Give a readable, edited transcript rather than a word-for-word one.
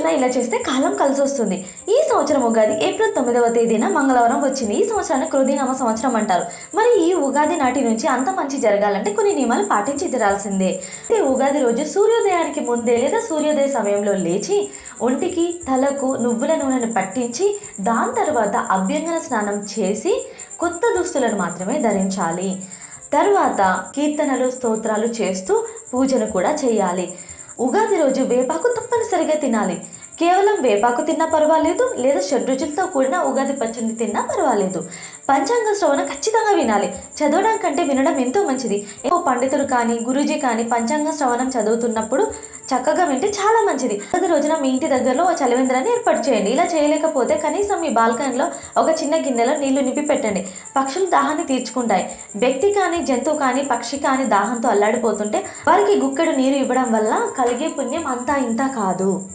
రోజున ఇలా చేస్తే కాలం కలిసొస్తుంది. ఈ సంవత్సరం ఉగాది ఏప్రిల్ 9వ తేదీన మంగళవారం వచ్చింది. ఈ సంవత్సరాన్ని క్రోధినామ సంవత్సరం అంటారు. మరి ఈ ఉగాది నాటి నుంచి అంత మంచి జరగాలంటే కొన్ని నియమాలు పాటించి తీరాల్సిందే. అయితే ఉగాది రోజు సూర్యోదయానికి ముందే లేదా సూర్యోదయ సమయంలో లేచి ఒంటికి తలకు నువ్వుల నూనెను పట్టించి దాని తర్వాత అభ్యంగన స్నానం చేసి కొత్త దుస్తులను మాత్రమే ధరించాలి. తర్వాత కీర్తనలు స్తోత్రాలు చేస్తూ పూజను కూడా చేయాలి. ఉగాది రోజు వేపాకు తప్పనిసరిగా తినాలి. కేవలం వేపాకు తిన్నా పర్వాలేదు, లేదా షడ్రుచులతో కూడిన ఉగాది పచ్చడిని తిన్నా పర్వాలేదు. పంచాంగ శ్రవణ ఖచ్చితంగా వినాలి. చదవడం కంటే వినడం ఎంతో మంచిది. ఓ పండితుడు కానీ గురూజీ కానీ పంచాంగ శ్రవణం చదువుతున్నప్పుడు చక్కగా వింటే చాలా మంచిది. ఉగాది రోజున మీ ఇంటి దగ్గరలో ఓ చలివేంద్రాన్ని ఏర్పాటు చేయండి. ఇలా చేయలేకపోతే కనీసం మీ బాల్కనీలో ఒక చిన్న గిన్నెలో నీళ్లు నింపి పెట్టండి. పక్షులు దాహాన్ని తీర్చుకుంటాయి. వ్యక్తి కానీ జంతువు కానీ పక్షి కానీ దాహంతో అల్లాడిపోతుంటే వారికి గుక్కెడు నీరు ఇవ్వడం వల్ల కలిగే పుణ్యం అంతా ఇంతా కాదు.